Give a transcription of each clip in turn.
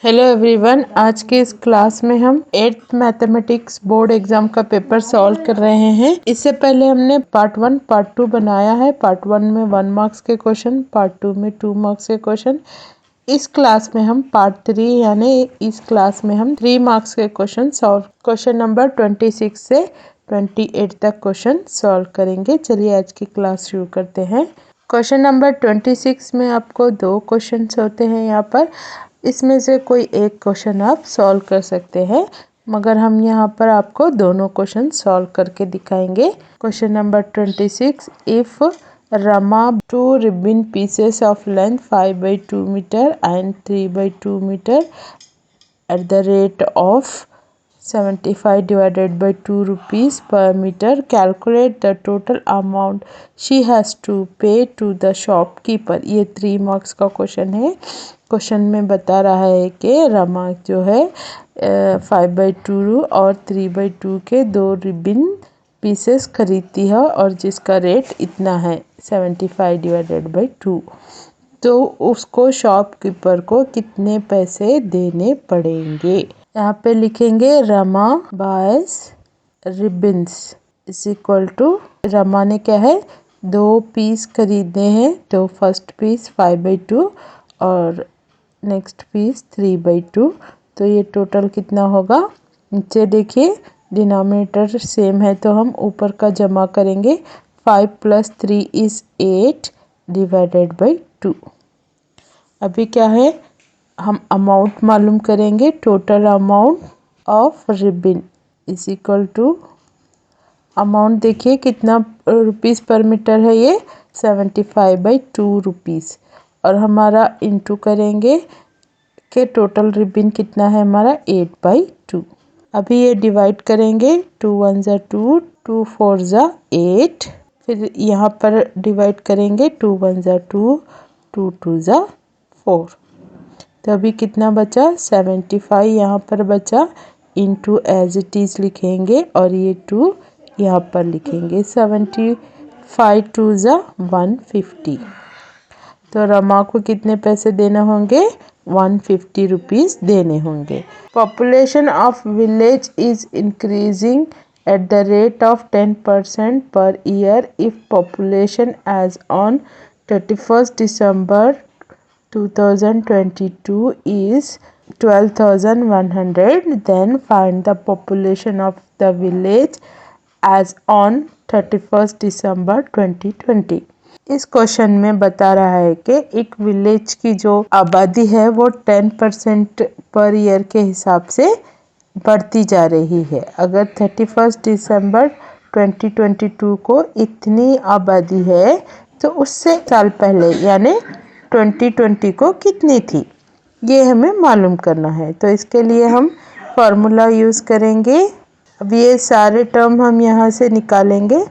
Hello everyone, आज के इस क्लास में हम 8th मैथमेटिक्स बोर्ड एग्जाम का पेपर सॉल्व कर रहे हैं। इससे पहले हमने पार्ट 1 पार्ट 2 बनाया है। पार्ट 1 में 1 मार्क्स के क्वेश्चन, पार्ट 2 में 2 मार्क्स के क्वेश्चन। इस क्लास में हम पार्ट 3 यानी इस क्लास में हम 3 मार्क्स के क्वेश्चन सॉल्व, क्वेश्चन नंबर 26 से 28 तक क्वेश्चन सॉल्व करेंगे। चलिए आज की क्लास शुरू करते हैं। क्वेश्चन नंबर 26 में आपको 2 क्वेश्चन होते हैं। यहाँ पर इसमें से कोई एक क्वेश्चन आप सॉल्व कर सकते हैं, मगर हम यहाँ पर आपको दोनों क्वेश्चन सॉल्व करके दिखाएंगे। Question number 26, if Rama 2 ribbon pieces of length 5/2 meter and 3/2 meter at the rate of 75 divided by 2 rupees per meter, calculate the total amount she has to pay to the shopkeeper। ये 3 marks का question है। Question में बता रहा है कि रमा जो है 5/2 और 3/2 के 2 रिबिन पीसेस खरीदती है और जिसका रेट इतना है 75 डिवाइडेड बाई 2। तो उसको शॉपकीपर को कितने पैसे देने पड़ेंगे। यहाँ पे लिखेंगे Rama buys ribbons is equal to, Rama ने क्या है 2 पीस खरीदने हैं। तो फर्स्ट पीस 5/2 और नेक्स्ट पीस 3/2। तो ये टोटल कितना होगा। नीचे देखिए डिनोमिनेटर सेम है तो हम ऊपर का जमा करेंगे। 5 + 3 = 8 डिवाइडेड बाई 2। अभी क्या है, हम अमाउंट मालूम करेंगे। Total amount of ribbon is equal to, amount देखिए कितना रुपीस पर मीटर है, ये 75/2 रुपीस। और हमारा इंटू करेंगे कि टोटल रिबिन कितना है हमारा 8/2। अभी ये डिवाइड करेंगे। 2 1 ज़ा 2, 2 4 ज़ा 8। फिर यहाँ पर डिवाइड करेंगे 2 1 ज़ा 2, 2 2 ज़ा 4। तो अभी कितना बचा 75 यहाँ पर बचा, इंटू एज इट इज़ लिखेंगे और ये 2 यहाँ पर लिखेंगे। 75 2 ज़ा 150। तो रमा को कितने पैसे देने होंगे 150 रुपीस देने होंगे। Population of village is increasing at the rate of 10% per year. If population as on 31 December 2022 is 12,100, then find the population of the village as on 31 December 2020। इस क्वेश्चन में बता रहा है कि एक विलेज की जो आबादी है वो 10% पर ईयर के हिसाब से बढ़ती जा रही है। अगर 31 दिसंबर 2022 को इतनी आबादी है तो उससे साल पहले यानी 2020 को कितनी थी, ये हमें मालूम करना है। तो इसके लिए हम फॉर्मूला यूज़ करेंगे। अब ये सारे टर्म हम यहाँ से निकालेंगे।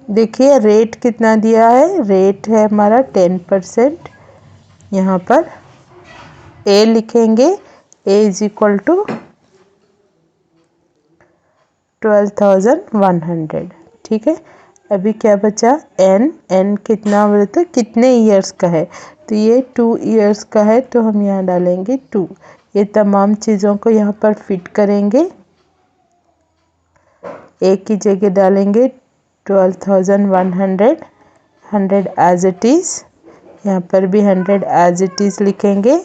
देखिए रेट कितना दिया है, रेट है हमारा 10%। यहाँ पर ए लिखेंगे, ए इज इक्वल टू 12,100। ठीक है। अभी क्या बचा एन, एन कितना बोलते कितने ईयर्स का है, तो ये 2 ईयर्स का है तो हम यहाँ डालेंगे 2। ये तमाम चीज़ों को यहाँ पर फिट करेंगे। ए की जगह डालेंगे 12,100, 100 एज इट इज़, यहाँ पर भी 100 एज इट इज़ लिखेंगे।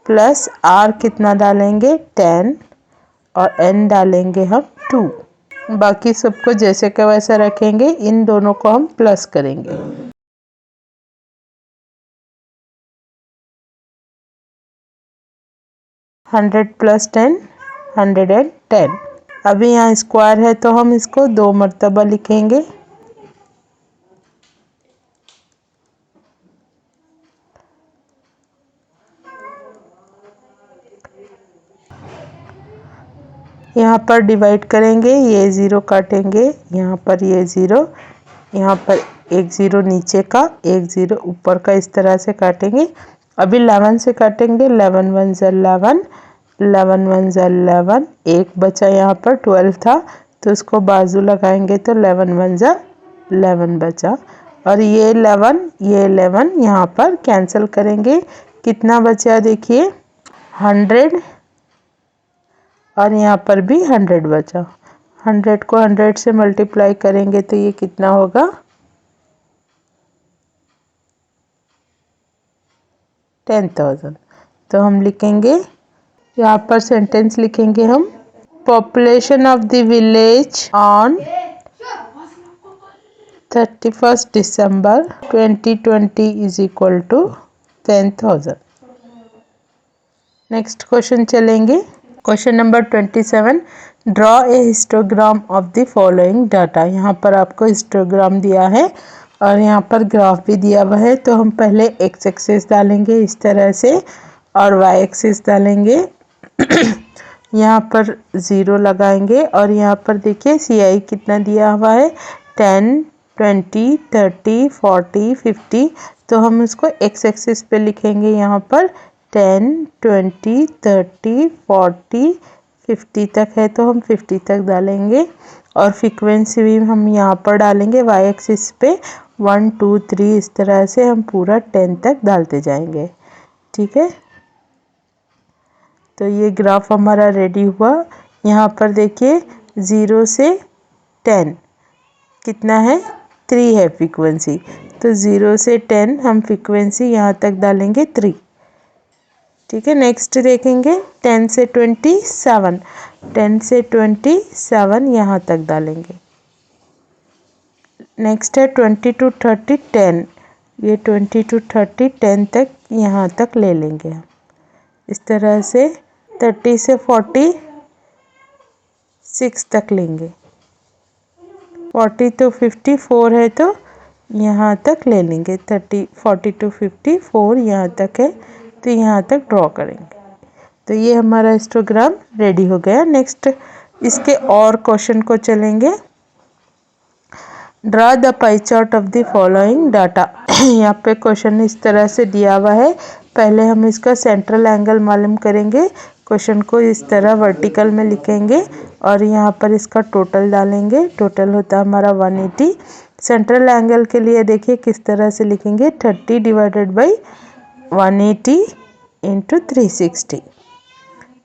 प्लस आर कितना डालेंगे 10 और एन डालेंगे हम 2। बाकी सबको जैसे का वैसा रखेंगे, इन दोनों को हम प्लस करेंगे। Hundred plus 10 110। अभी यहाँ स्क्वायर है तो हम इसको 2 मरतबा लिखेंगे। यहाँ पर डिवाइड करेंगे, ये 0 काटेंगे, यहाँ पर ये 0, यहाँ पर एक 0 नीचे का, एक 0 ऊपर का, इस तरह से काटेंगे। अभी 11 से काटेंगे। 11 1 ज़ा 11, 11 1 ज़ा 11। एक बचा यहाँ पर 12 था तो उसको बाजू लगाएंगे तो 11 1 ज़ा 11 बचा। और ये 11 यहाँ पर कैंसिल करेंगे। कितना बचा देखिए 100 और यहाँ पर भी 100 बचा। 100 को 100 से मल्टीप्लाई करेंगे तो ये कितना होगा 10,000। तो हम लिखेंगे यहाँ पर सेंटेंस लिखेंगे हम, population of the village on 31st December 2020 is equal to 10,000। Next question चलेंगे। Question number 27, draw a histogram of the following data. यहाँ पर आपको हिस्टोग्राम दिया है और यहाँ पर ग्राफ भी दिया हुआ है। तो हम पहले एक्स एक्सिस डालेंगे इस तरह से और वाई एक्सिस डालेंगे। यहाँ पर 0 लगाएंगे और यहाँ पर देखिए CI कितना दिया हुआ है 10, 20, 30, 40, 50। तो हम इसको एक्स एक्सिस पे लिखेंगे यहाँ पर 10, 20, 30, 40, 50 तक है तो हम 50 तक डालेंगे। और फ्रीक्वेंसी भी हम यहाँ पर डालेंगे वाई एक्सिस पे 1, 2, 3 इस तरह से हम पूरा 10 तक डालते जाएंगे। ठीक है, तो ये ग्राफ हमारा रेडी हुआ। यहाँ पर देखिए 0 से 10 कितना है 3 है फ्रीक्वेंसी। तो 0 से 10 हम फ्रीक्वेंसी यहाँ तक डालेंगे 3। ठीक है, नेक्स्ट देखेंगे 10 से 27, 10 से 27 यहाँ तक डालेंगे। नेक्स्ट है 20 to 30 10, ये 20 to 30 10 तक यहाँ तक ले लेंगे हम इस तरह से। 30 से 40 6 तक लेंगे। 40 to 54 है तो यहाँ तक ले लेंगे। 40 to 54 यहाँ तक है तो यहाँ तक ड्रॉ करेंगे। तो ये हमारा हिस्टोग्राम रेडी हो गया। नेक्स्ट इसके और क्वेश्चन को चलेंगे। Draw the pie chart of the following data. यहाँ पे क्वेश्चन इस तरह से दिया हुआ है। पहले हम इसका सेंट्रल एंगल मालूम करेंगे। क्वेश्चन को इस तरह वर्टिकल में लिखेंगे और यहाँ पर इसका टोटल डालेंगे। टोटल होता है हमारा 180। सेंट्रल एंगल के लिए देखिए किस तरह से लिखेंगे 30 डिवाइडेड बाई 180 इंटू 360।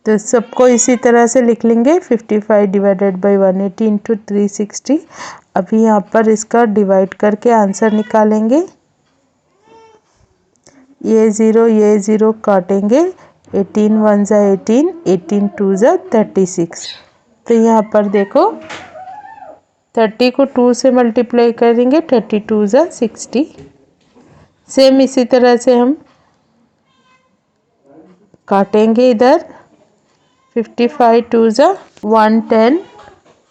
तो सबको इसी तरह से लिख लेंगे 55 डिवाइडेड बाई 180 इंटू 360। अभी यहाँ पर इसका डिवाइड करके आंसर निकालेंगे। ये 0 काटेंगे। 18 1 ज़ा 18, 18 2 ज़ा 36। तो यहाँ पर देखो 30 को 2 से मल्टीप्लाई करेंगे 32 ज़ा 60। सेम इसी तरह से हम काटेंगे इधर 55 2 ज़ा 110,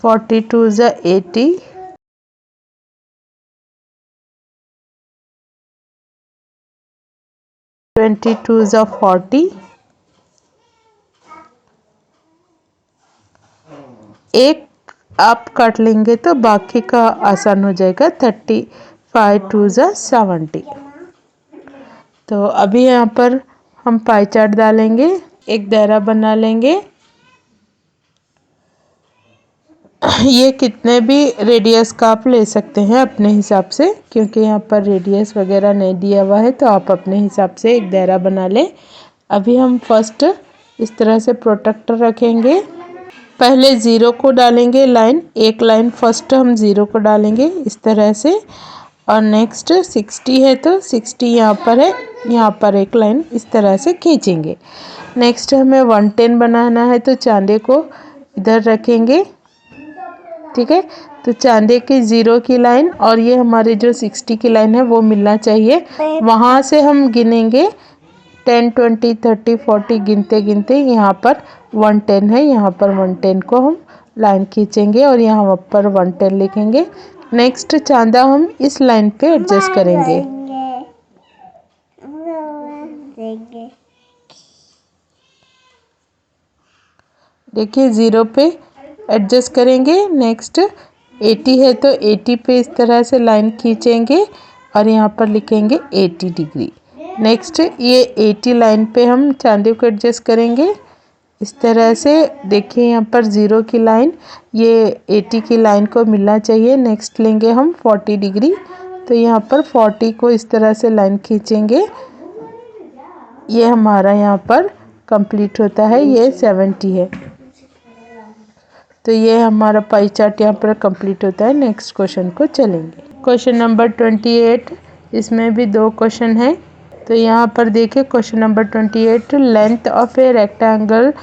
42 ज़ा 80, 22 ज़ा 40, एक आप काट लेंगे तो बाकी का आसान हो जाएगा। 35 2 ज़ा 70। तो अभी यहाँ पर हम पाई चार्ट डालेंगे, एक दायरा बना लेंगे। ये कितने भी रेडियस का आप ले सकते हैं अपने हिसाब से, क्योंकि यहाँ पर रेडियस वगैरह नहीं दिया हुआ है तो आप अपने हिसाब से एक दायरा बना लें। अभी हम फर्स्ट इस तरह से प्रोटेक्टर रखेंगे। पहले 0 को डालेंगे लाइन, एक लाइन फर्स्ट हम 0 को डालेंगे इस तरह से। और नेक्स्ट 60 है तो 60 यहाँ पर है, यहाँ पर एक लाइन इस तरह से खींचेंगे। नेक्स्ट हमें 110 बनाना है तो चांदे को इधर रखेंगे। ठीक है, तो चांदे की 0 की लाइन और ये हमारे जो 60 की लाइन है वो मिलना चाहिए। वहाँ से हम गिनेंगे 10 20 30 40 गिनते गिनते यहाँ पर 110 है, यहाँ पर 110 को हम लाइन खींचेंगे और यहाँ पर 110 लिखेंगे। नेक्स्ट चांदा हम इस लाइन पे एडजस्ट करेंगे। देखिए 0 पे एडजस्ट करेंगे। नेक्स्ट 80 है तो 80 पे इस तरह से लाइन खींचेंगे और यहाँ पर लिखेंगे 80 डिग्री। नेक्स्ट ये 80 लाइन पे हम चांदी को एडजस्ट करेंगे इस तरह से। देखिए यहाँ पर 0 की लाइन ये 80 की लाइन को मिलना चाहिए। नेक्स्ट लेंगे हम 40 डिग्री, तो यहाँ पर 40 को इस तरह से लाइन खींचेंगे। ये हमारा यहाँ पर कंप्लीट होता है, ये 70 है। तो ये हमारा पाई चार्ट यहाँ पर कंप्लीट होता है। नेक्स्ट क्वेश्चन को चलेंगे। क्वेश्चन नंबर 28, इसमें भी 2 क्वेश्चन है। तो यहाँ पर देखिए question number 28, length of a rectangle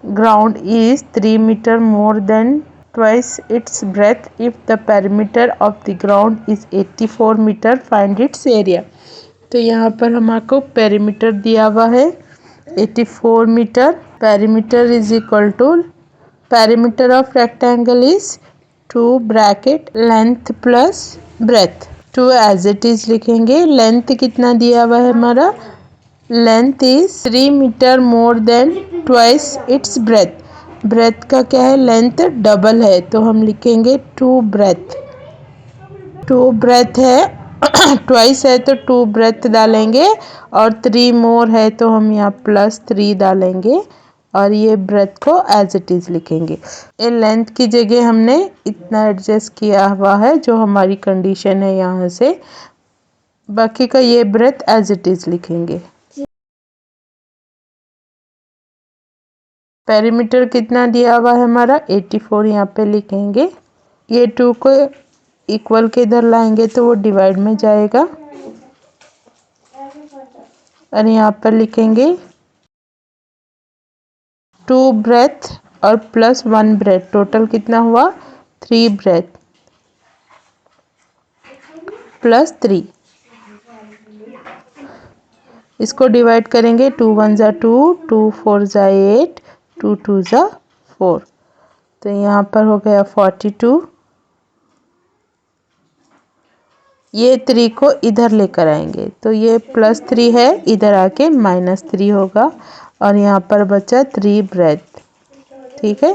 ground is 3 metre more than twice its breadth if the perimeter of the ground is 84 metre, find its area. तो यहाँ पर हमको पेरीमीटर दिया हुआ है 84 metre. Perimeter is equal to, perimeter of rectangle is 2 bracket length plus breadth, 2 as it is लिखेंगे। Length कितना दिया हुआ है हमारा, length is 3 metre more than twice its breadth. Breadth का क्या है, लेंथ डबल है, तो हम लिखेंगे 2 ब्रेथ। 2 ब्रेथ है ट्वाइस है तो 2 ब्रेथ डालेंगे, और 3 मोर है तो हम यहाँ +3 डालेंगे, और ये ब्रेथ को एज इट इज लिखेंगे। ये लेंथ की जगह हमने इतना एडजस्ट किया हुआ है जो हमारी कंडीशन है यहाँ से, बाकी का ये ब्रेथ एज इट इज लिखेंगे। पेरीमीटर कितना दिया हुआ है हमारा 84, यहाँ पे लिखेंगे। ये 2 को इक्वल के इधर लाएंगे तो वो डिवाइड में जाएगा, और यहाँ पर लिखेंगे 2 ब्रेथ और +1 ब्रेथ, टोटल कितना हुआ 3 ब्रेथ +3। इसको डिवाइड करेंगे, 2 1 ज़ा 2, 2 4 ज़ा 8, 2 2 ज़ा 4, तो यहाँ पर हो गया 42। ये 3 को इधर लेकर आएंगे तो ये +3 है, इधर आके -3 होगा, और यहाँ पर बचा 3 ब्रेथ। ठीक है,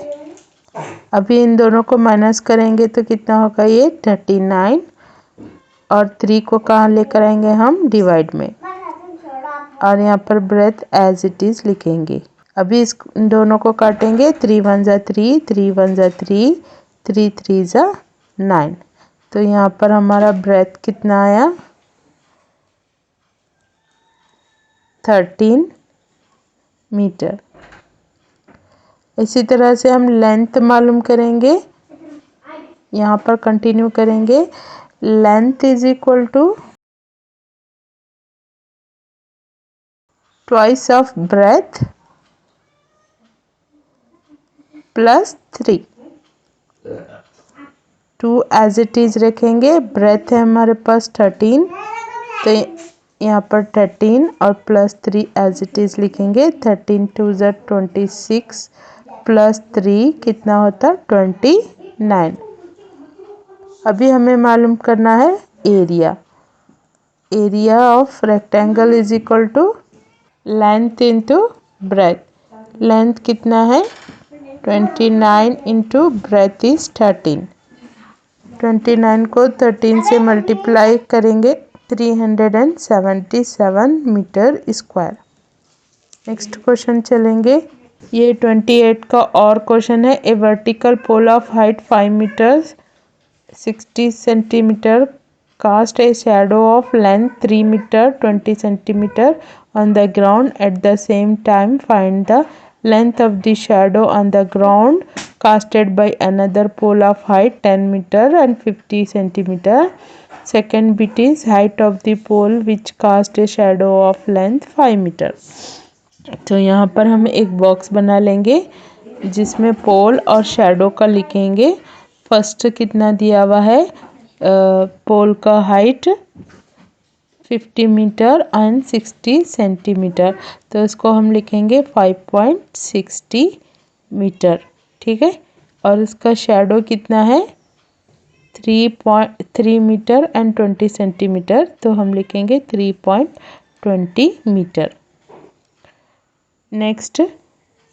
अभी इन दोनों को माइनस करेंगे तो कितना होगा, ये 39, और 3 को कहाँ लेकर आएंगे हम, डिवाइड में, और यहाँ पर ब्रेथ एज इट इज लिखेंगे। अभी इस दोनों को काटेंगे, 3 1 ज़ा 3, 3 1 ज़ा 3, 3 3 ज़ा 9, तो यहाँ पर हमारा ब्रेथ कितना आया 13 मीटर। इसी तरह से हम लेंथ मालूम करेंगे, यहाँ पर कंटिन्यू करेंगे। Length is equal to twice of breadth +3, 2 as it is रखेंगे। ब्रेथ है हमारे पास 13, तो यहाँ पर 13 और +3 एज इट इज लिखेंगे। 13 2 ज़ा 26 +3 कितना होता 29। अभी हमें मालूम करना है area. Area of rectangle is equal to length into breadth. Length कितना है 29 इंटू ब्रेथ इज 13। 29 को 13 से मल्टीप्लाई करेंगे, 377 मीटर स्क्वायर। नेक्स्ट क्वेश्चन चलेंगे। ये 28 का और क्वेश्चन है। A vertical pole of height 5 metres 60 centimetre cast a shadow of length 3 meter 20 centimeter on the ground. At the same time find the length of the shadow on the ground casted by another pole of height 10 meter and 50 centimeter. Second bit is height of the pole which cast a shadow of length 5 meter. तो यहाँ पर हम एक box बना लेंगे जिसमें पोल और shadow का लिखेंगे। फर्स्ट कितना दिया हुआ है, पोल का हाइट 50 मीटर एंड 60 सेंटीमीटर, तो इसको हम लिखेंगे 5.60 मीटर। ठीक है, और इसका शैडो कितना है 3.3 मीटर एंड 20 सेंटीमीटर, तो हम लिखेंगे 3.20 मीटर। नेक्स्ट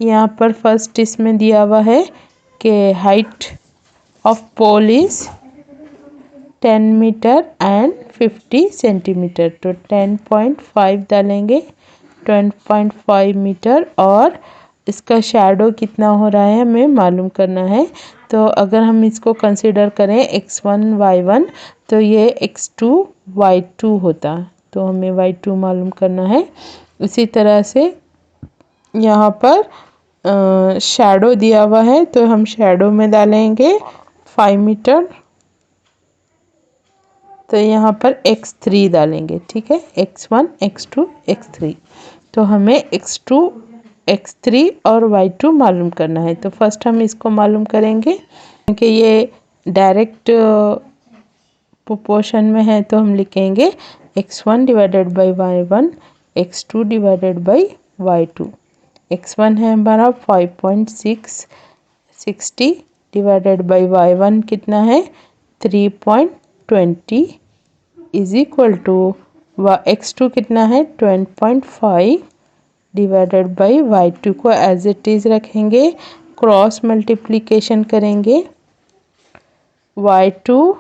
यहाँ पर फर्स्ट इसमें दिया हुआ है कि height of pole is 10 metre and 50 centimetre, तो 10.5 डालेंगे, 10.5 मीटर, और इसका शैडो कितना हो रहा है हमें मालूम करना है। तो अगर हम इसको कंसीडर करें x1 y1 तो ये x2 y2 होता, तो हमें y2 मालूम करना है। इसी तरह से यहाँ पर शैडो दिया हुआ है तो हम शैडो में डालेंगे 5 मीटर। तो यहाँ पर x3 डालेंगे, ठीक है, x1 x2 x3। तो हमें x2 x3 और y2 मालूम करना है। तो फर्स्ट हम इसको मालूम करेंगे क्योंकि ये डायरेक्ट प्रोपोर्शन में है तो हम लिखेंगे x1 divided by y1 x2 divided by y2। x1 है हमारा 5.60 डिवाइडेड बाई y1 कितना है 3.20 इज इक्वल टू x2 कितना है 10.5 डिवाइडेड बाई y2 को एज इट इज रखेंगे, क्रॉस मल्टीप्लिकेशन करेंगे y2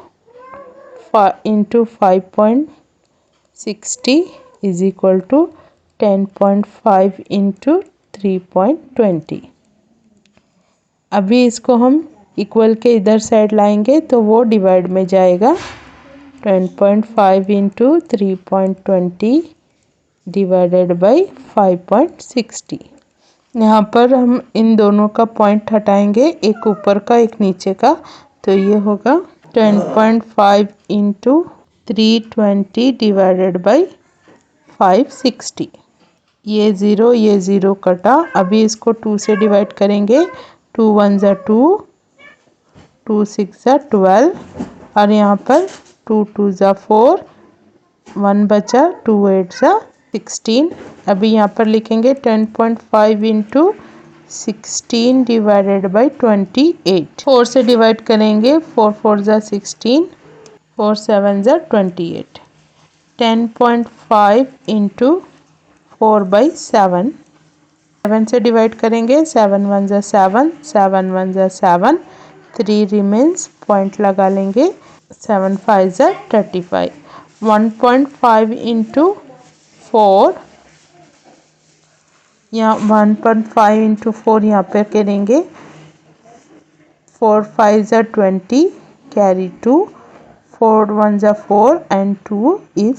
into 5.60 is equal to 10.5 into 3.20। अभी इसको हम इक्वल के इधर साइड लाएंगे तो वो डिवाइड में जाएगा। 10.5 इंटू 3.20 डिवाइडेड बाई 5.60। यहाँ पर हम इन दोनों का पॉइंट हटाएंगे, एक ऊपर का एक नीचे का, तो ये होगा 10.5 इंटू 320 डिवाइडेड बाई 560। ये ज़ीरो कटा। अभी इसको 2 से डिवाइड करेंगे। 2 1 ज़ा 2, 2 6 ज़ा 12 और यहाँ पर 2 2 ज़ा 4, 1 बचा, 2 8 ज़ा 16। अभी यहाँ पर लिखेंगे 10.5 इंटू 16 डिवाइडेड बाई 28। 4 से डिवाइड करेंगे, 4 4 ज़ा 16, 4 7 ज़ा 28। 10.5 इंटू 4 बाई 7। 7 से डिवाइड करेंगे, 7 1 ज़ा 7, 7 1 ज़ा 7, 3 रिमेन्स, पॉइंट लगा लेंगे, 7 5 ज़ा 35। 1.5 इंटू 4, यहाँ 1.5 इंटू 4 यहाँ पे करेंगे, 4 5 ज़ा 20, कैरी 2, 4 1 ज़ा 4 एंड 2 इज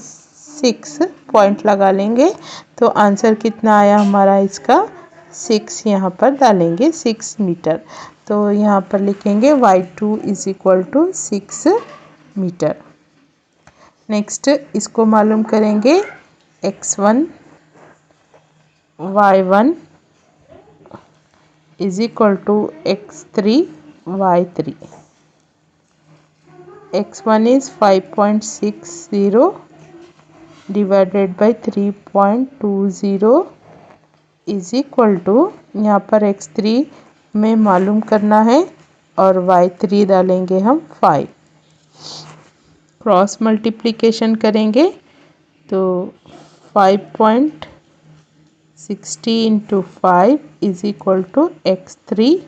6, पॉइंट लगा लेंगे। तो आंसर कितना आया हमारा इसका 6 यहाँ पर डालेंगे, 6 मीटर। तो यहाँ पर लिखेंगे y2 is equal to 6 metre. Next इसको मालूम करेंगे x1 y1 is equal to x3 y3। x1 is 5.60 divided by 3.20 is equal to, यहाँ पर x3 में मालूम करना है और y3 डालेंगे हम 5। क्रॉस मल्टीप्लिकेशन करेंगे तो 5.60 into 5 is equal to x3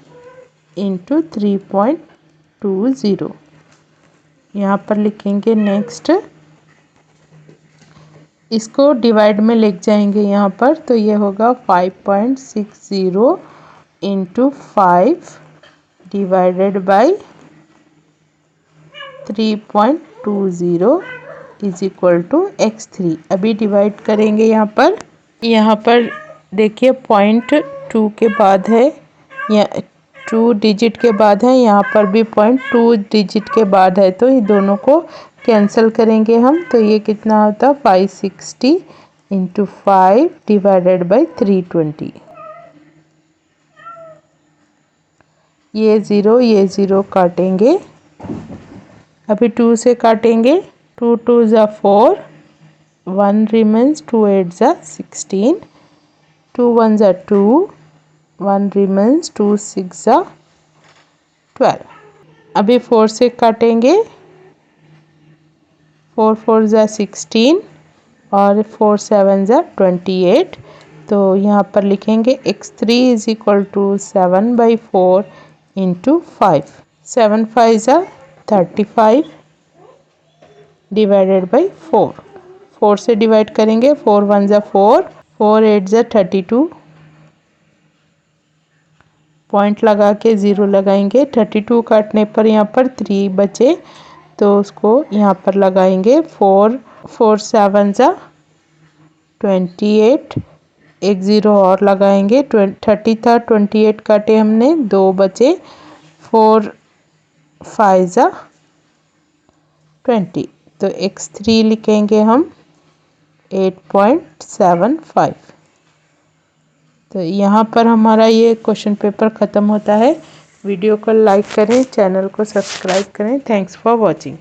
into 3.20। यहाँ पर लिखेंगे नेक्स्ट, इसको डिवाइड में लिख जाएंगे यहाँ पर, तो ये होगा 5.60 into 5 divided by 3.20 is equal to x3। अभी डिवाइड करेंगे यहाँ पर देखिए पॉइंट 2 के बाद है, या 2 डिजिट के बाद है, यहाँ पर भी पॉइंट 2 डिजिट के बाद है, तो ये दोनों को कैंसिल करेंगे हम। तो ये कितना होता 560 इंटू 5 डिवाइडेड बाई 320। ये ज़ीरो काटेंगे, अभी 2 से काटेंगे, 2 2 ज़ा 4, 1 रिमेन्स, 2 8 ज़ा 16, 2 1 ज़ा 2, 1 रिमेन्स, 2 6 ज़ा 12। अभी 4 से काटेंगे, 4 4 ज़ा 16 और 4 7 ज़ा 28। तो यहाँ पर लिखेंगे x3 is equal to 7/4 into 5। 7 5 ज़ा 35 डिवाइडेड बाई 4। 4 से डिवाइड करेंगे, 4 1 ज़ा 4, 4 8 ज़ा 32, पॉइंट लगा के 0 लगाएंगे। 32 काटने पर यहाँ पर 3 बचे, तो उसको यहाँ पर लगाएंगे 4 4 7 ज़ा 28 एक ज़ीरो और लगाएंगे। 30 था, 28 काटे हमने, 2 बचे, 4 5 ज़ा 20, तो x3 लिखेंगे हम 8.75। तो यहाँ पर हमारा ये क्वेश्चन पेपर ख़त्म होता है। वीडियो को लाइक करें, चैनल को सब्सक्राइब करें। Thanks for watching.